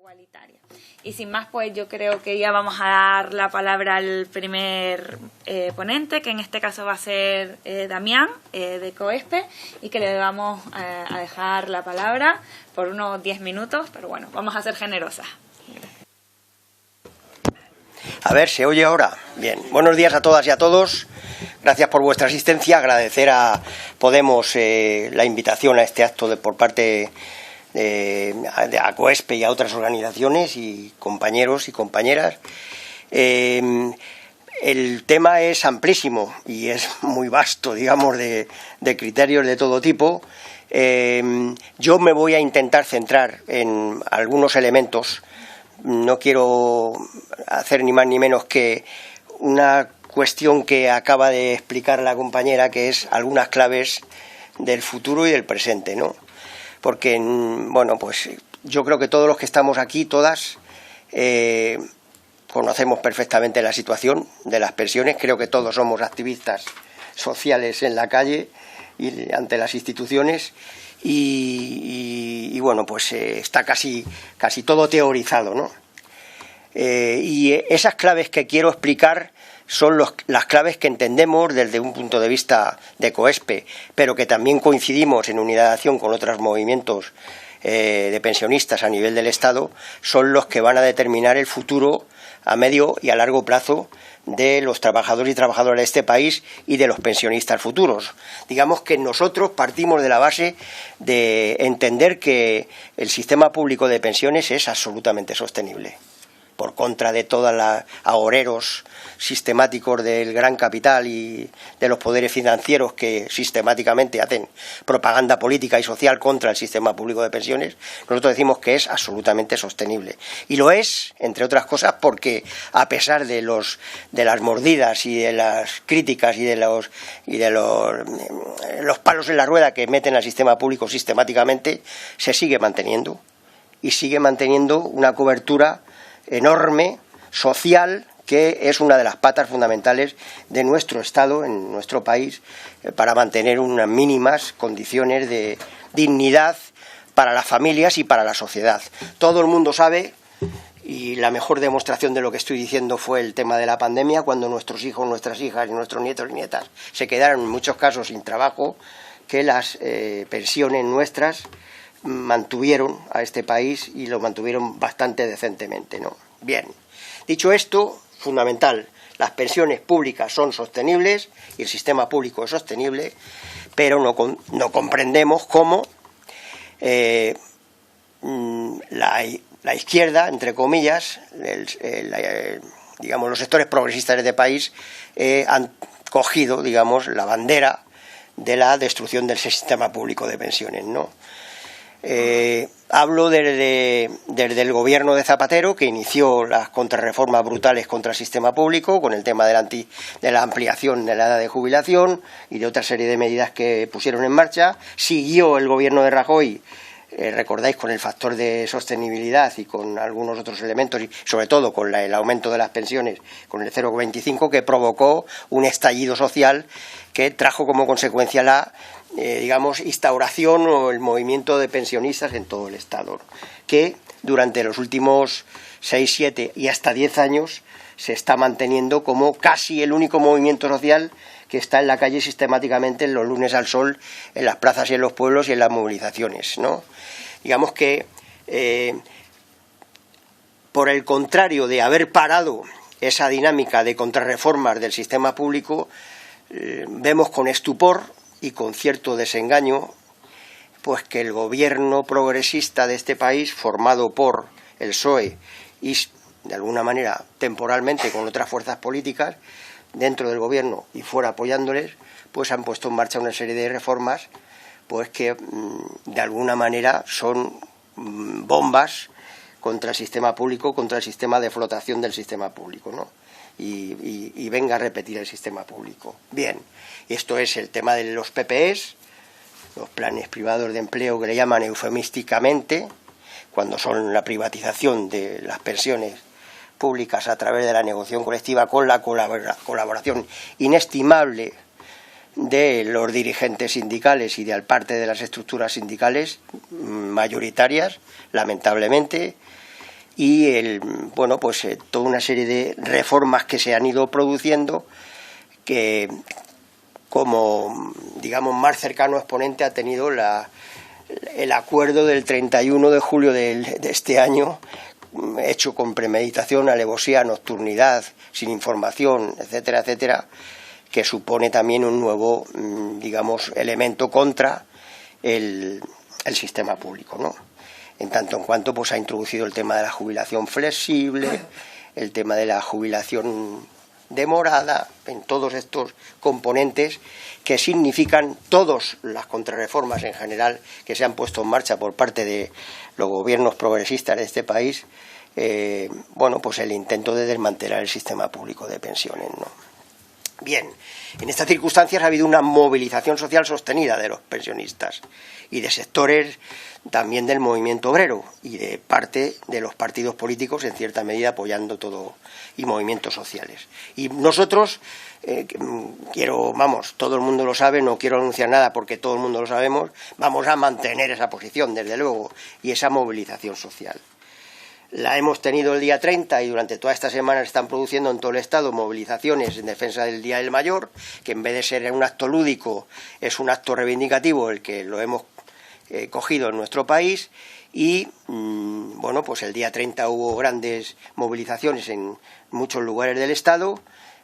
igualitaria. Y sin más, pues yo creo que ya vamos a dar la palabra al primer ponente, que en este caso va a ser Damián, de COESPE, y que le vamos a dejar la palabra por unos 10 minutos, pero bueno, vamos a ser generosas. A ver, ¿se oye ahora? Bien. Buenos días a todas y a todos. Gracias por vuestra asistencia. Agradecer a Podemos la invitación a este acto por parte de COESPE y a otras organizaciones y compañeros y compañeras. El tema es amplísimo y es muy vasto, digamos, de criterios de todo tipo. Yo me voy a intentar centrar en algunos elementos. No quiero hacer ni más ni menos que una cuestión que acaba de explicar la compañera, que es algunas claves del futuro y del presente, ¿no? Porque, bueno, pues yo creo que todos los que estamos aquí, todas, conocemos perfectamente la situación de las pensiones. Creo que todos somos activistas sociales en la calle y ante las instituciones. Y bueno, pues está casi todo teorizado, ¿no? Y esas claves que quiero explicar son las claves que entendemos desde un punto de vista de COESPE, pero que también coincidimos en unidad de acción con otros movimientos de pensionistas a nivel del Estado, son los que van a determinar el futuro a medio y a largo plazo de los trabajadores y trabajadoras de este país y de los pensionistas futuros. Digamos que nosotros partimos de la base de entender que el sistema público de pensiones es absolutamente sostenible, por contra de todos los agoreros sistemáticos del gran capital y de los poderes financieros que sistemáticamente hacen propaganda política y social contra el sistema público de pensiones. Nosotros decimos que es absolutamente sostenible. Y lo es, entre otras cosas, porque a pesar de las mordidas y de las críticas y de los palos en la rueda que meten al sistema público sistemáticamente, se sigue manteniendo. Y sigue manteniendo una cobertura enorme, social, que es una de las patas fundamentales de nuestro Estado, en nuestro país, para mantener unas mínimas condiciones de dignidad para las familias y para la sociedad. Todo el mundo sabe, y la mejor demostración de lo que estoy diciendo fue el tema de la pandemia, cuando nuestros hijos, nuestras hijas y nuestros nietos y nietas se quedaron en muchos casos sin trabajo, que las pensiones nuestras mantuvieron a este país y lo mantuvieron bastante decentemente, ¿no? Bien, dicho esto, fundamental, las pensiones públicas son sostenibles y el sistema público es sostenible, pero no comprendemos cómo la izquierda, entre comillas, digamos, los sectores progresistas de este país han cogido, digamos, la bandera de la destrucción del sistema público de pensiones, ¿no? Hablo desde el gobierno de Zapatero, que inició las contrarreformas brutales contra el sistema público, con el tema de la ampliación de la edad de jubilación y de otra serie de medidas que pusieron en marcha. Siguió el gobierno de Rajoy, recordáis, con el factor de sostenibilidad y con algunos otros elementos, y sobre todo con el aumento de las pensiones, con el 0,25, que provocó un estallido social que trajo como consecuencia la digamos, instauración o el movimiento de pensionistas en todo el Estado, que durante los últimos 6, 7 y hasta 10 años se está manteniendo como casi el único movimiento social que está en la calle sistemáticamente en los lunes al sol, en las plazas y en los pueblos y en las movilizaciones, ¿no? Digamos que, por el contrario de haber parado esa dinámica de contrarreformas del sistema público, vemos con estupor y con cierto desengaño, pues que el gobierno progresista de este país, formado por el PSOE y, de alguna manera, temporalmente con otras fuerzas políticas, dentro del gobierno y fuera apoyándoles, pues han puesto en marcha una serie de reformas, pues que, de alguna manera, son bombas contra el sistema público, contra el sistema de flotación del sistema público, ¿no? Y venga a repetir el sistema público. Bien, esto es el tema de los PPEs, los planes privados de empleo, que le llaman eufemísticamente, cuando son la privatización de las pensiones públicas a través de la negociación colectiva, con la colaboración inestimable de los dirigentes sindicales y de parte de las estructuras sindicales mayoritarias, lamentablemente. y bueno, pues toda una serie de reformas que se han ido produciendo, que como, digamos, más cercano exponente ha tenido el acuerdo del 31 de julio de este año, hecho con premeditación, alevosía, nocturnidad, sin información, etcétera, etcétera, que supone también un nuevo, digamos, elemento contra el sistema público, ¿no? En tanto en cuanto pues ha introducido el tema de la jubilación flexible, el tema de la jubilación demorada, en todos estos componentes que significan todas las contrarreformas en general que se han puesto en marcha por parte de los gobiernos progresistas de este país, bueno, pues el intento de desmantelar el sistema público de pensiones, ¿no? Bien, en estas circunstancias ha habido una movilización social sostenida de los pensionistas y de sectores también del movimiento obrero y de parte de los partidos políticos, en cierta medida apoyando todo, y movimientos sociales. Y nosotros, todo el mundo lo sabe, no quiero anunciar nada porque todo el mundo lo sabemos, vamos a mantener esa posición, desde luego, y esa movilización social. La hemos tenido el día 30 y durante toda esta semana se están produciendo en todo el Estado movilizaciones en defensa del Día del Mayor, que en vez de ser un acto lúdico es un acto reivindicativo el que lo hemos cogido en nuestro país. Y bueno, pues el día 30 hubo grandes movilizaciones en muchos lugares del Estado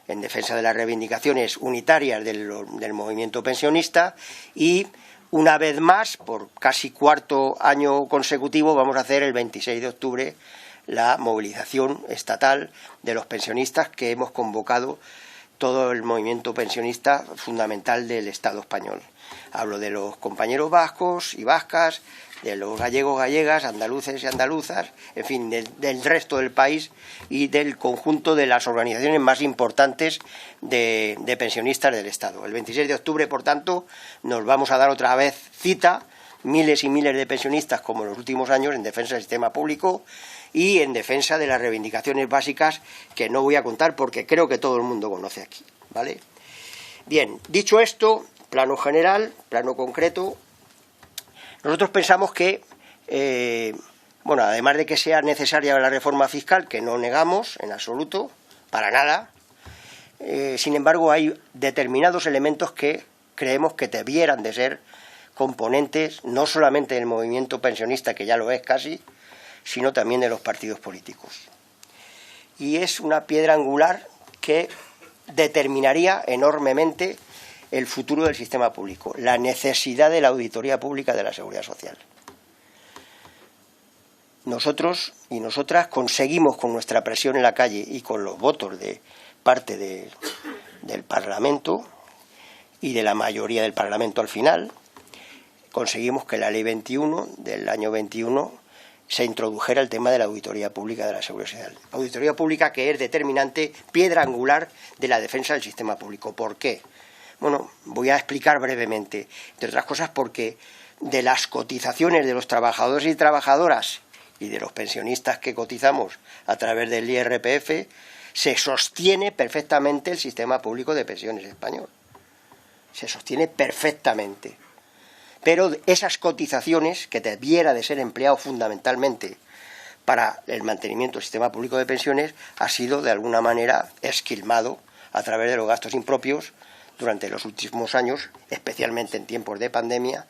en defensa de las reivindicaciones unitarias del movimiento pensionista, y una vez más, por casi cuarto año consecutivo, vamos a hacer el 26 de octubre la movilización estatal de los pensionistas que hemos convocado todo el movimiento pensionista fundamental del Estado español. Hablo de los compañeros vascos y vascas, de los gallegos, gallegas, andaluces y andaluzas, en fin, del resto del país y del conjunto de las organizaciones más importantes de pensionistas del Estado. El 26 de octubre, por tanto, nos vamos a dar otra vez cita, miles y miles de pensionistas, como en los últimos años, en defensa del sistema público y en defensa de las reivindicaciones básicas que no voy a contar porque creo que todo el mundo conoce aquí, ¿vale? Bien, dicho esto, plano general, plano concreto, nosotros pensamos que, bueno, además de que sea necesaria la reforma fiscal, que no negamos en absoluto, para nada, sin embargo hay determinados elementos que creemos que debieran de ser componentes no solamente del movimiento pensionista, que ya lo es casi, sino también de los partidos políticos. Y es una piedra angular que determinaría enormemente el futuro del sistema público, la necesidad de la auditoría pública de la Seguridad Social. Nosotros y nosotras conseguimos, con nuestra presión en la calle y con los votos de parte del Parlamento y de la mayoría del Parlamento al final, conseguimos que la Ley 21 del año 21 se introdujera el tema de la auditoría pública de la Seguridad Social. Auditoría pública que es determinante, piedra angular de la defensa del sistema público. ¿Por qué? Bueno, voy a explicar brevemente, entre otras cosas porque de las cotizaciones de los trabajadores y trabajadoras y de los pensionistas que cotizamos a través del IRPF, se sostiene perfectamente el sistema público de pensiones español. Se sostiene perfectamente. Pero esas cotizaciones, que debiera de ser empleado fundamentalmente para el mantenimiento del sistema público de pensiones, ha sido de alguna manera esquilmado a través de los gastos impropios durante los últimos años, especialmente en tiempos de pandemia,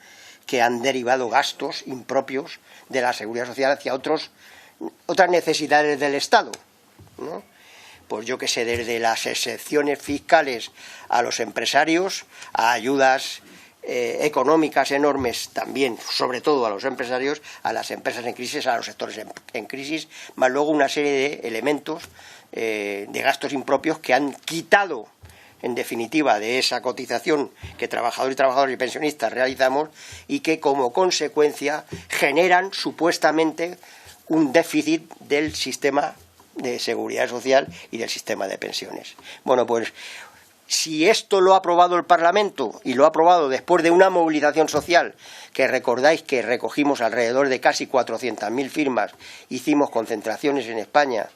que han derivado gastos impropios de la Seguridad Social hacia otras necesidades del Estado, ¿no? Pues yo que sé, desde las excepciones fiscales a los empresarios, a ayudas económicas enormes también, sobre todo a los empresarios, a las empresas en crisis, a los sectores en crisis, más luego una serie de elementos de gastos impropios que han quitado, en definitiva, de esa cotización que trabajadores y pensionistas realizamos y que como consecuencia generan supuestamente un déficit del sistema de seguridad social y del sistema de pensiones. Bueno, pues si esto lo ha aprobado el Parlamento y lo ha aprobado después de una movilización social, que recordáis que recogimos alrededor de casi 400.000 firmas, hicimos concentraciones en España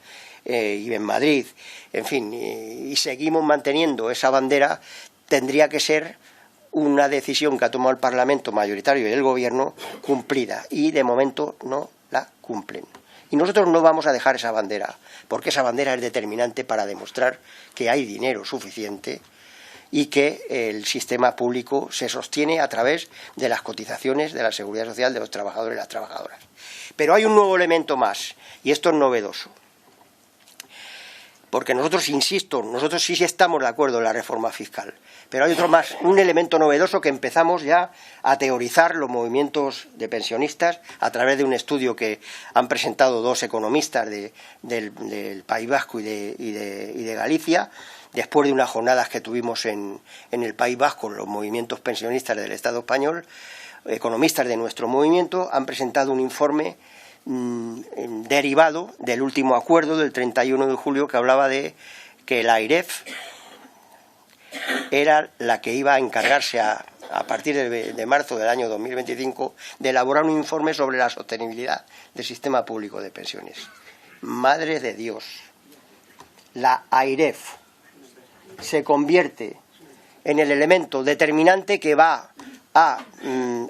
y en Madrid, en fin, y seguimos manteniendo esa bandera, tendría que ser una decisión que ha tomado el Parlamento mayoritario y el Gobierno cumplida, y de momento no la cumplen. Y nosotros no vamos a dejar esa bandera, porque esa bandera es determinante para demostrar que hay dinero suficiente y que el sistema público se sostiene a través de las cotizaciones de la Seguridad Social de los trabajadores y las trabajadoras. Pero hay un nuevo elemento más, y esto es novedoso. Porque nosotros, insisto, nosotros sí estamos de acuerdo en la reforma fiscal, pero hay otro más, un elemento novedoso que empezamos ya a teorizar los movimientos de pensionistas a través de un estudio que han presentado dos economistas del País Vasco y de Galicia, después de unas jornadas que tuvimos en el País Vasco, los movimientos pensionistas del Estado español, economistas de nuestro movimiento, han presentado un informe derivado del último acuerdo del 31 de julio que hablaba de que la AIREF era la que iba a encargarse a partir de marzo del año 2025 de elaborar un informe sobre la sostenibilidad del sistema público de pensiones. Madre de Dios, la AIREF se convierte en el elemento determinante que va a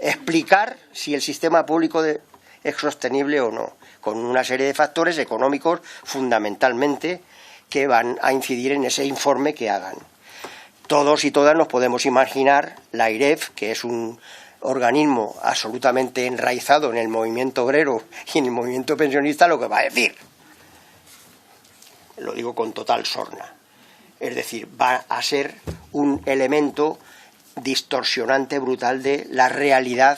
explicar si el sistema público es sostenible o no, con una serie de factores económicos fundamentalmente que van a incidir en ese informe que hagan. Todos y todas nos podemos imaginar la AIREF, que es un organismo absolutamente enraizado en el movimiento obrero y en el movimiento pensionista, lo que va a decir. Lo digo con total sorna. Es decir, va a ser un elemento distorsionante brutal de la realidad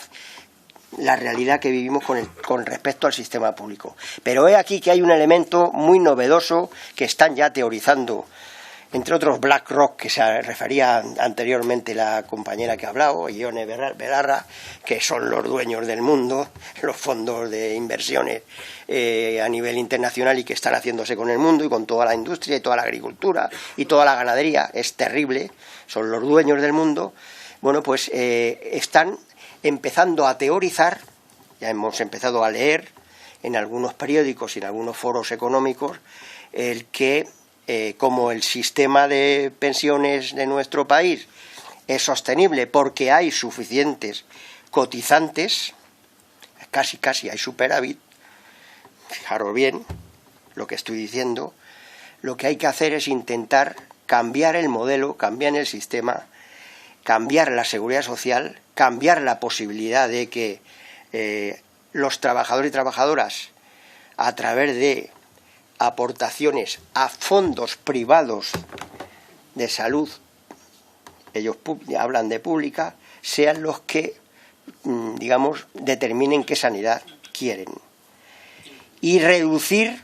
que vivimos con respecto al sistema público. Pero he aquí que hay un elemento muy novedoso que están ya teorizando, entre otros BlackRock, que se refería anteriormente la compañera que ha hablado, Ione Belarra, que son los dueños del mundo, los fondos de inversiones a nivel internacional y que están haciéndose con el mundo y con toda la industria y toda la agricultura y toda la ganadería. Es terrible, son los dueños del mundo. Bueno, pues están empezando a teorizar, ya hemos empezado a leer en algunos periódicos y en algunos foros económicos, el que como el sistema de pensiones de nuestro país es sostenible porque hay suficientes cotizantes, casi hay superávit, fijaros bien lo que estoy diciendo, lo que hay que hacer es intentar cambiar el modelo, cambiar el sistema, cambiar la seguridad social, cambiar la posibilidad de que los trabajadores y trabajadoras, a través de aportaciones a fondos privados de salud, ellos hablan de pública, sean los que, digamos, determinen qué sanidad quieren. Y reducir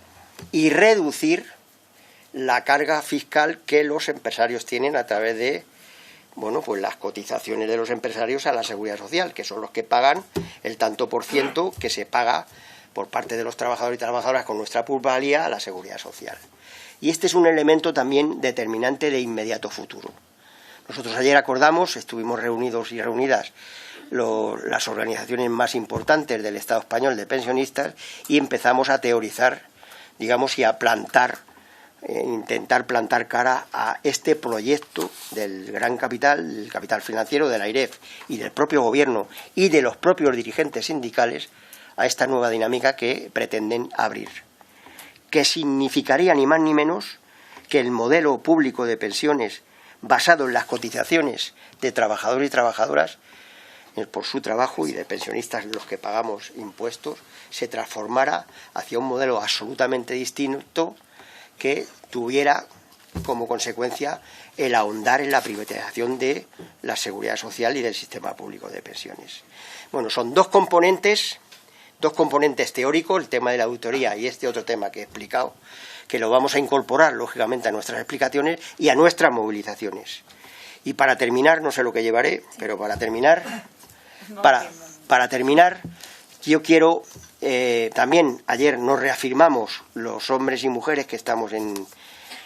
la carga fiscal que los empresarios tienen a través de, bueno, pues las cotizaciones de los empresarios a la seguridad social, que son los que pagan el tanto por ciento que se paga por parte de los trabajadores y trabajadoras con nuestra plusvalía a la seguridad social. Y este es un elemento también determinante de inmediato futuro. Nosotros ayer acordamos, estuvimos reunidos y reunidas las organizaciones más importantes del Estado español de pensionistas y empezamos a teorizar, digamos, y a intentar plantar cara a este proyecto del gran capital, el capital financiero de la AIREF y del propio gobierno y de los propios dirigentes sindicales, a esta nueva dinámica que pretenden abrir, que significaría ni más ni menos que el modelo público de pensiones basado en las cotizaciones de trabajadores y trabajadoras por su trabajo y de pensionistas los que pagamos impuestos se transformara hacia un modelo absolutamente distinto que tuviera como consecuencia el ahondar en la privatización de la seguridad social y del sistema público de pensiones. Bueno, son dos componentes teóricos, el tema de la auditoría y este otro tema que he explicado, que lo vamos a incorporar, lógicamente, a nuestras explicaciones y a nuestras movilizaciones. Y para terminar, no sé lo que llevaré, pero para terminar, yo quiero, también ayer nos reafirmamos los hombres y mujeres que estamos en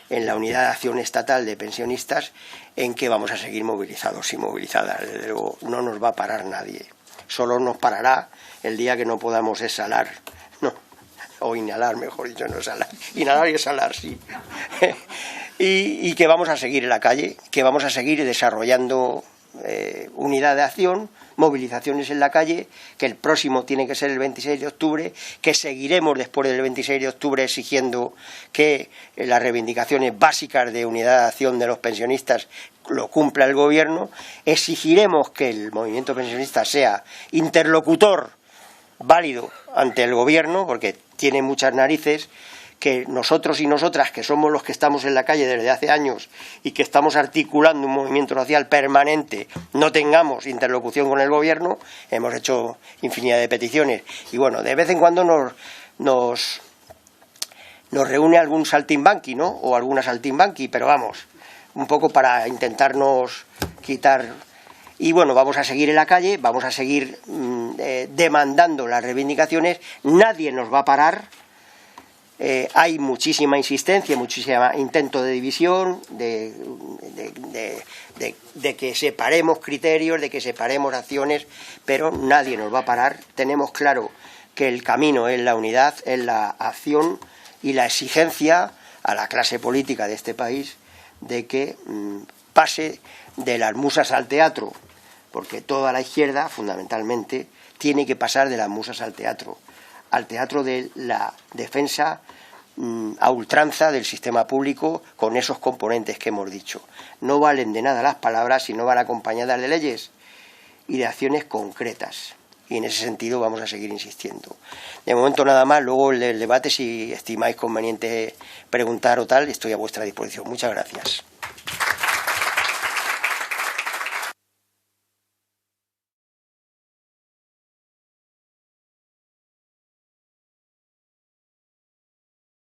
la Unidad de Acción Estatal de Pensionistas, en que vamos a seguir movilizados y movilizadas. Desde luego, no nos va a parar nadie. Solo nos parará el día que no podamos exhalar, no, o inhalar, mejor dicho, no exhalar, inhalar y exhalar, sí. y que vamos a seguir en la calle, que vamos a seguir desarrollando unidad de acción movilizaciones en la calle, que el próximo tiene que ser el 26 de octubre, que seguiremos después del 26 de octubre exigiendo que las reivindicaciones básicas de unidad de acción de los pensionistas lo cumpla el Gobierno. Exigiremos que el movimiento pensionista sea interlocutor válido ante el Gobierno, porque tiene muchas narices que nosotros y nosotras, que somos los que estamos en la calle desde hace años y que estamos articulando un movimiento social permanente, no tengamos interlocución con el Gobierno. Hemos hecho infinidad de peticiones y bueno, de vez en cuando nos reúne algún saltimbanqui, ¿no? O alguna saltimbanqui, pero vamos, un poco para intentarnos quitar. Y bueno, vamos a seguir en la calle, vamos a seguir demandando las reivindicaciones, nadie nos va a parar. Hay muchísima insistencia, muchísimo intento de división, de que separemos criterios, de que separemos acciones, pero nadie nos va a parar. Tenemos claro que el camino es la unidad, es la acción y la exigencia a la clase política de este país de que pase de las musas al teatro, porque toda la izquierda, fundamentalmente, tiene que pasar de las musas al teatro de la defensa a ultranza del sistema público con esos componentes que hemos dicho. No valen de nada las palabras si no van acompañadas de leyes y de acciones concretas. Y en ese sentido vamos a seguir insistiendo. De momento nada más, luego el debate, si estimáis conveniente preguntar o tal, estoy a vuestra disposición. Muchas gracias.